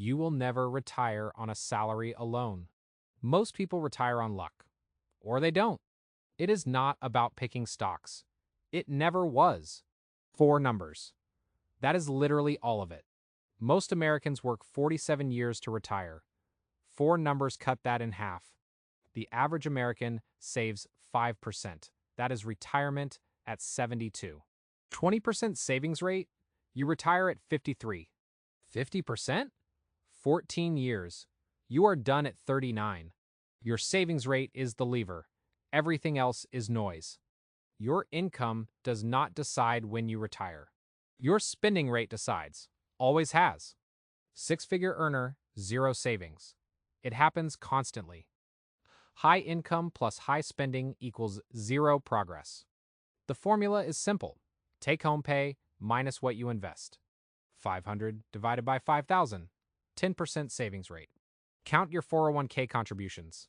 You will never retire on a salary alone. Most people retire on luck, or they don't. It is not about picking stocks. It never was. Four numbers. That is literally all of it. Most Americans work 47 years to retire. Four numbers cut that in half. The average American saves 5%. That is retirement at 72. 20% savings rate? You retire at 53. 50%? 14 years. You are done at 39. Your savings rate is the lever. Everything else is noise. Your income does not decide when you retire. Your spending rate decides. Always has. Six-figure earner, zero savings. It happens constantly. High income plus high spending equals zero progress. The formula is simple. Take-home pay minus what you invest. 500 divided by 5,000. 10% savings rate. Count your 401k contributions.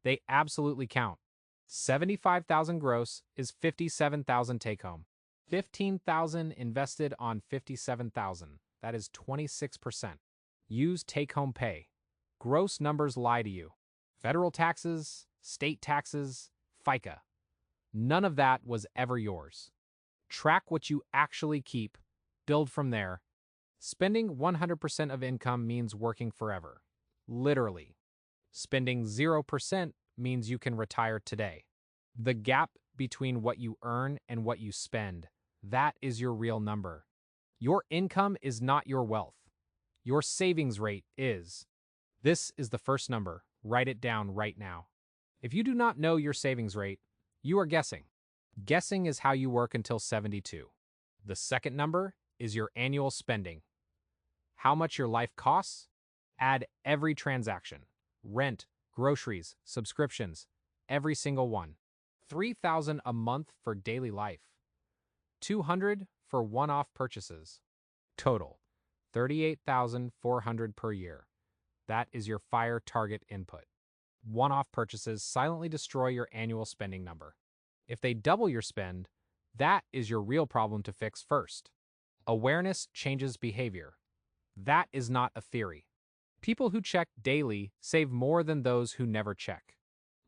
They absolutely count. 75,000 gross is 57,000 take-home. 15,000 invested on 57,000. That is 26%. Use take-home pay. Gross numbers lie to you. Federal taxes, state taxes, FICA. None of that was ever yours. Track what you actually keep. Build from there. Spending 100% of income means working forever. Literally. Spending 0% means you can retire today. The gap between what you earn and what you spend, that is your real number. Your income is not your wealth. Your savings rate is. This is the first number. Write it down right now. If you do not know your savings rate, you are guessing. Guessing is how you work until 72. The second number is your annual spending. How much your life costs? Add every transaction. Rent, groceries, subscriptions, every single one. $3,000 a month for daily life. $200 for one-off purchases. Total, $38,400 per year. That is your FIRE target input. One-off purchases silently destroy your annual spending number. If they double your spend, that is your real problem to fix first. Awareness changes behavior. That is not a theory. People who check daily save more than those who never check.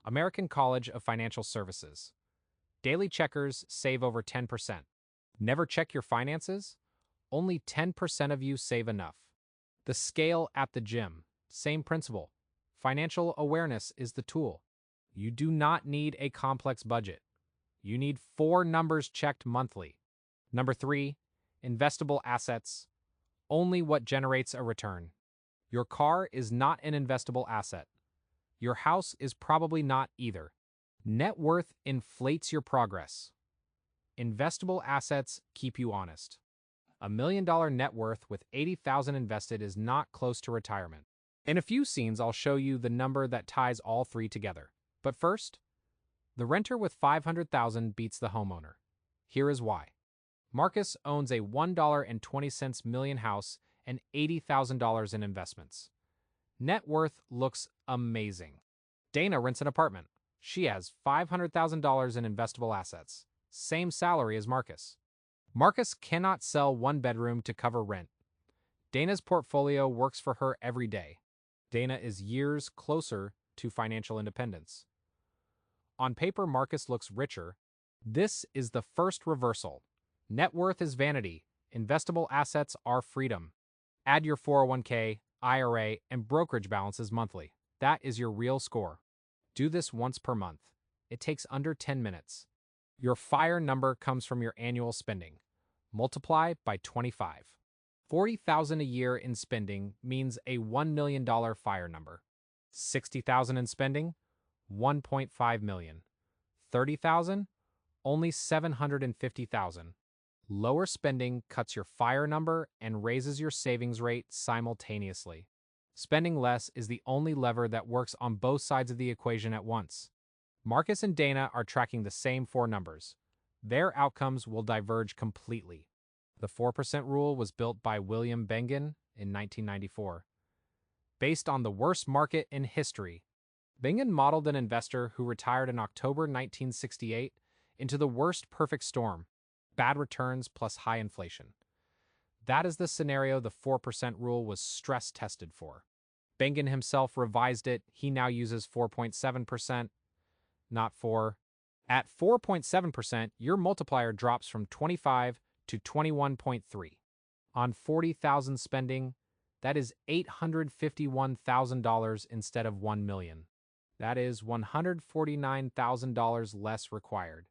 American College of Financial Services. Daily checkers save over 10%. Never check your finances? Only 10% of you save enough. The scale at the gym. Same principle. Financial awareness is the tool. You do not need a complex budget. You need four numbers checked monthly. Number 3, investable assets. Only what generates a return. Your car is not an investable asset. Your house is probably not either. Net worth inflates your progress. Investable assets keep you honest. $1 million net worth with 80,000 invested is not close to retirement. In a few scenes, I'll show you the number that ties all three together. But first, the renter with 500,000 beats the homeowner. Here is why. Marcus owns a $1.20 million house and $80,000 in investments. Net worth looks amazing. Dana rents an apartment. She has $500,000 in investable assets. Same salary as Marcus. Marcus cannot sell one bedroom to cover rent. Dana's portfolio works for her every day. Dana is years closer to financial independence. On paper, Marcus looks richer. This is the first reversal. Net worth is vanity. Investable assets are freedom. Add your 401k, IRA, and brokerage balances monthly. That is your real score. Do this once per month. It takes under 10 minutes. Your FIRE number comes from your annual spending. Multiply by 25. $40,000 a year in spending means a $1 million FIRE number. $60,000 in spending, $1.5 million. $30,000, only $750,000. Lower spending cuts your FIRE number and raises your savings rate simultaneously. Spending less is the only lever that works on both sides of the equation at once. Marcus and Dana are tracking the same four numbers. Their outcomes will diverge completely. The 4% rule was built by William Bengen in 1994. Based on the worst market in history, Bengen modeled an investor who retired in October 1968 into the worst perfect storm, bad returns plus high inflation. That is the scenario the 4% rule was stress tested for. Bengen himself revised it. He now uses 4.7%, not 4. At 4.7%, your multiplier drops from 25 to 21.3. On 40,000 spending, that is $851,000 instead of $1 million. That is $149,000 less required.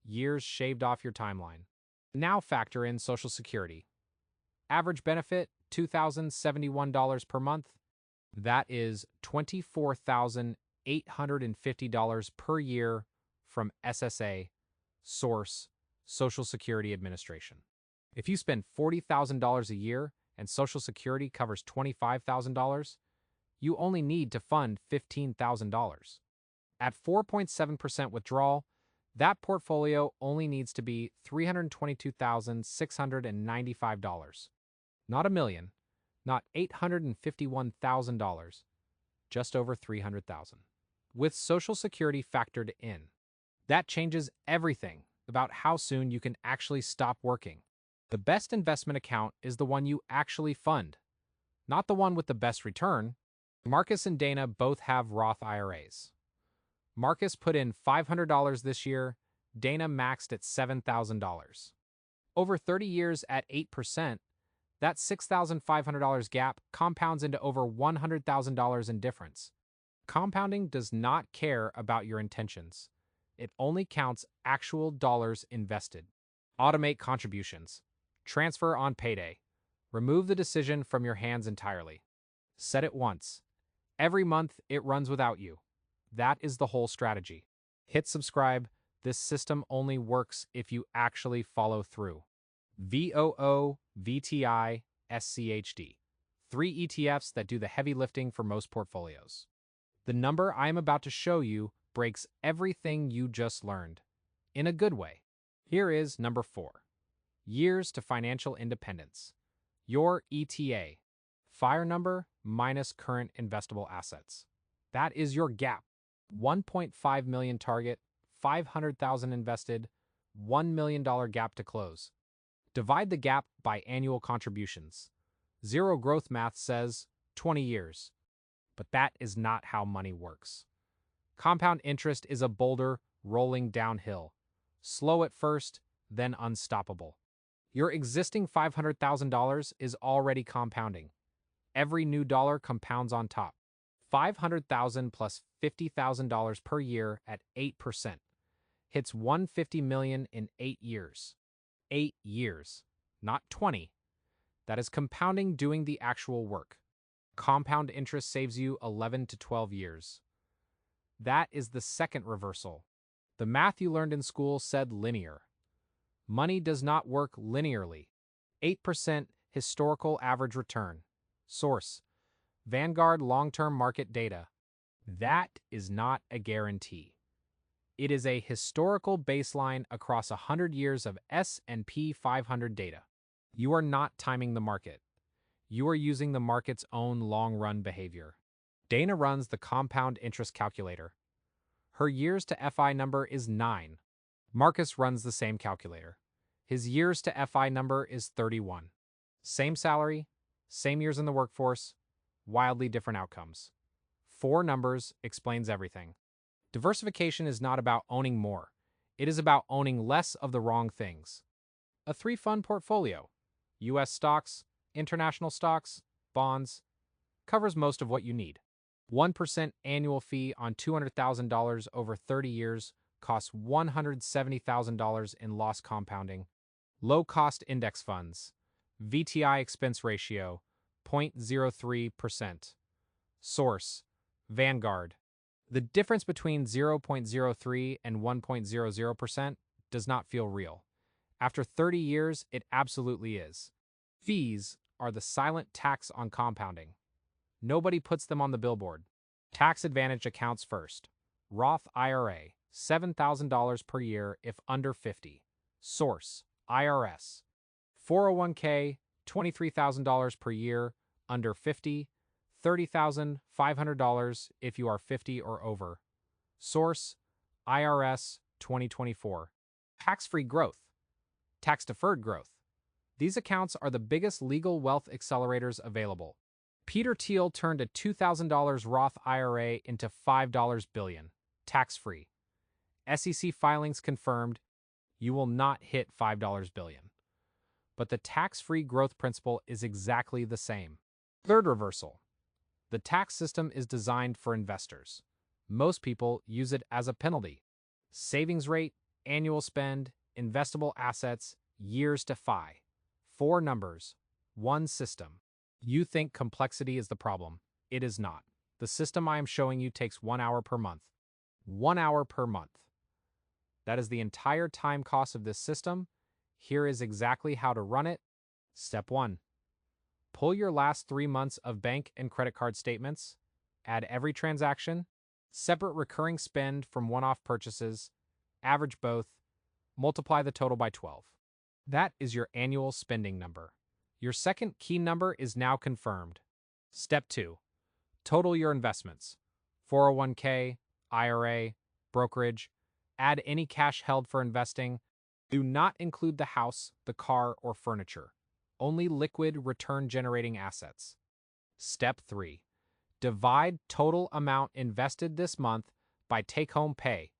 Years shaved off your timeline. Now factor in Social Security. Average benefit, $2,071 per month. That is $24,850 per year from SSA, source, Social Security Administration. If you spend $40,000 a year and Social Security covers $25,000, you only need to fund $15,000. At 4.7% withdrawal, that portfolio only needs to be $322,695. Not $1 million, not $851,000, just over $300,000. With Social Security factored in. That changes everything about how soon you can actually stop working. The best investment account is the one you actually fund, not the one with the best return. Marcus and Dana both have Roth IRAs. Marcus put in $500 this year, Dana maxed at $7,000. Over 30 years at 8%, that $6,500 gap compounds into over $100,000 in difference. Compounding does not care about your intentions. It only counts actual dollars invested. Automate contributions. Transfer on payday. Remove the decision from your hands entirely. Set it once. Every month, it runs without you. That is the whole strategy. Hit subscribe. This system only works if you actually follow through. VOO, VTI, SCHD. 3 ETFs that do the heavy lifting for most portfolios. The number I am about to show you breaks everything you just learned. In a good way. Here is number 4. Years to financial independence. Your ETA. FIRE number minus current investable assets. That is your gap. 1.5 million target, 500,000 invested, $1 million gap to close. Divide the gap by annual contributions. Zero growth math says 20 years. But that is not how money works. Compound interest is a boulder rolling downhill. Slow at first, then unstoppable. Your existing $500,000 is already compounding. Every new dollar compounds on top. $500,000 plus $50,000 per year at 8% hits $150 million in 8 years. 8 years, not 20. That is compounding doing the actual work. Compound interest saves you 11 to 12 years. That is the second reversal. The math you learned in school said linear. Money does not work linearly. 8% historical average return. Source: Vanguard long-term market data. That is not a guarantee. It is a historical baseline across 100 years of S&P 500 data. You are not timing the market. You are using the market's own long-run behavior. Dana runs the compound interest calculator. Her years to FI number is 9. Marcus runs the same calculator. His years to FI number is 31. Same salary, same years in the workforce, wildly different outcomes. 4 numbers explains everything. Diversification is not about owning more. It is about owning less of the wrong things. A 3-fund portfolio, U.S. stocks, international stocks, bonds, covers most of what you need. 1% annual fee on $200,000 over 30 years costs $170,000 in loss compounding. Low-cost index funds. VTI expense ratio, 0.03%. Source: Vanguard. The difference between 0.03 and 1.00% does not feel real. After 30 years, it absolutely is. Fees are the silent tax on compounding. Nobody puts them on the billboard. Tax advantage accounts first. Roth IRA, $7,000 per year if under 50. Source: IRS. 401k, $23,000 per year, under 50, $30,500 if you are 50 or over. Source: IRS 2024. Tax-free growth. Tax-deferred growth. These accounts are the biggest legal wealth accelerators available. Peter Thiel turned a $2,000 Roth IRA into $5 billion, tax-free. SEC filings confirmed you will not hit $5 billion. But the tax-free growth principle is exactly the same. Third reversal. The tax system is designed for investors. Most people use it as a penalty. Savings rate, annual spend, investable assets, years to FI. 4 numbers, 1 system. You think complexity is the problem. It is not. The system I am showing you takes 1 hour per month. 1 hour per month. That is the entire time cost of this system. Here is exactly how to run it. Step 1. Pull your last 3 months of bank and credit card statements. Add every transaction. Separate recurring spend from one-off purchases. Average both. Multiply the total by 12. That is your annual spending number. Your second key number is now confirmed. Step 2. Total your investments. 401k, IRA, brokerage. Add any cash held for investing. Do not include the house, the car, or furniture. Only liquid return-generating assets. Step 3. Divide total amount invested this month by take-home pay.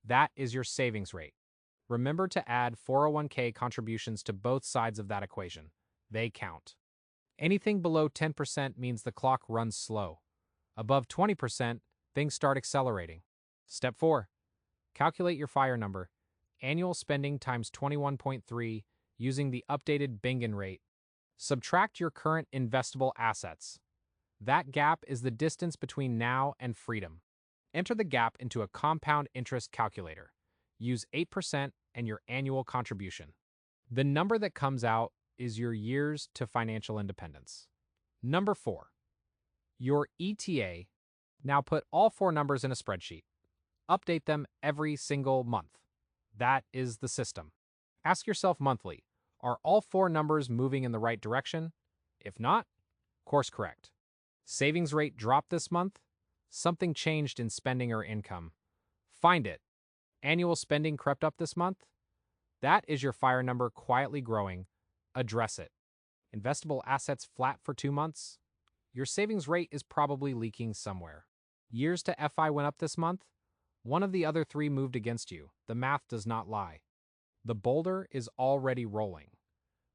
That is your savings rate. Remember to add 401k contributions to both sides of that equation. They count. Anything below 10% means the clock runs slow. Above 20%, things start accelerating. Step 4. Calculate your FIRE number. Annual spending times 21.3 using the updated Bengen rate. Subtract your current investable assets. That gap is the distance between now and freedom. Enter the gap into a compound interest calculator. Use 8% and your annual contribution. The number that comes out is your years to financial independence. Number 4. Your ETA. Now put all 4 numbers in a spreadsheet. Update them every single month. That is the system. Ask yourself monthly, are all 4 numbers moving in the right direction? If not, course correct. Savings rate dropped this month? Something changed in spending or income. Find it. Annual spending crept up this month? That is your FIRE number quietly growing. Address it. Investable assets flat for 2 months? Your savings rate is probably leaking somewhere. Years to FI went up this month? One of the other 3 moved against you. The math does not lie. The boulder is already rolling.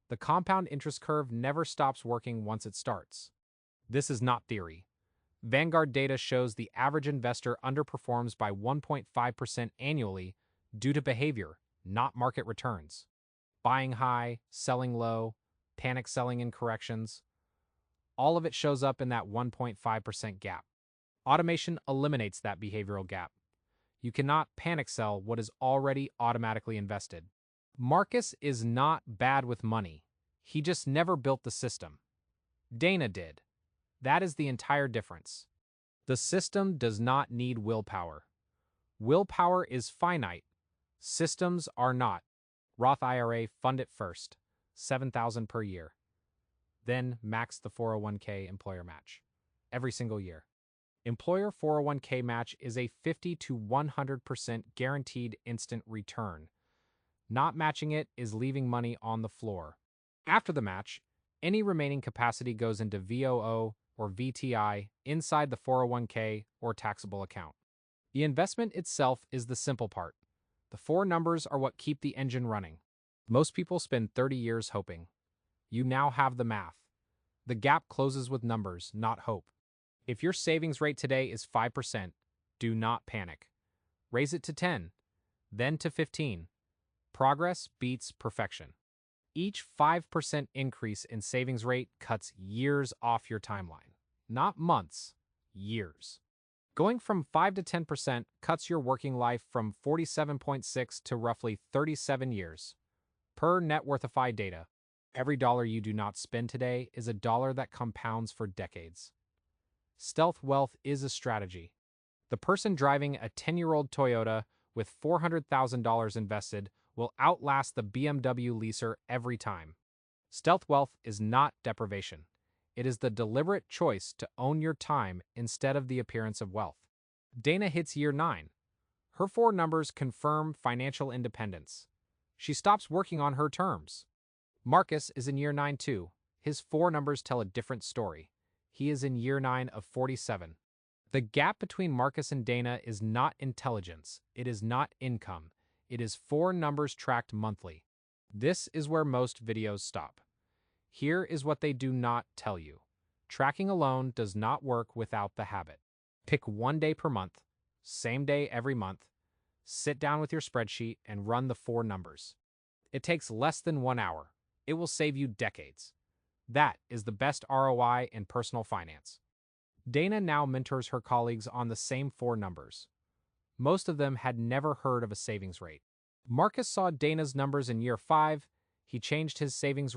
The compound interest curve never stops working once it starts. This is not theory. Vanguard data shows the average investor underperforms by 1.5% annually due to behavior, not market returns. Buying high, selling low, panic selling in corrections. All of it shows up in that 1.5% gap. Automation eliminates that behavioral gap. You cannot panic sell what is already automatically invested. Marcus is not bad with money. He just never built the system. Dana did. That is the entire difference. The system does not need willpower. Willpower is finite. Systems are not. Roth IRA, fund it first. $7,000 per year. Then max the 401k employer match. Every single year. Employer 401k match is a 50 to 100% guaranteed instant return. Not matching it is leaving money on the floor. After the match, any remaining capacity goes into VOO or VTI inside the 401k or taxable account. The investment itself is the simple part. The 4 numbers are what keep the engine running. Most people spend 30 years hoping. You now have the math. The gap closes with numbers, not hope. If your savings rate today is 5%, do not panic. Raise it to 10, then to 15. Progress beats perfection. Each 5% increase in savings rate cuts years off your timeline. Not months, years. Going from 5 to 10% cuts your working life from 47.6 to roughly 37 years. Per Net Worthify data, every dollar you do not spend today is a dollar that compounds for decades. Stealth wealth is a strategy. The person driving a 10-year-old Toyota with $400,000 invested will outlast the BMW leaser every time. Stealth wealth is not deprivation. It is the deliberate choice to own your time instead of the appearance of wealth. Dana hits year 9. Her 4 numbers confirm financial independence. She stops working on her terms. Marcus is in year 9 too. His 4 numbers tell a different story. He is in year 9 of 47. The gap between Marcus and Dana is not intelligence, it is not income, it is 4 numbers tracked monthly. This is where most videos stop. Here is what they do not tell you. Tracking alone does not work without the habit. Pick one day per month, same day every month, sit down with your spreadsheet and run the 4 numbers. It takes less than 1 hour. It will save you decades. That is the best ROI in personal finance. Dana now mentors her colleagues on the same 4 numbers. Most of them had never heard of a savings rate. Marcus saw Dana's numbers in year 5. He changed his savings rate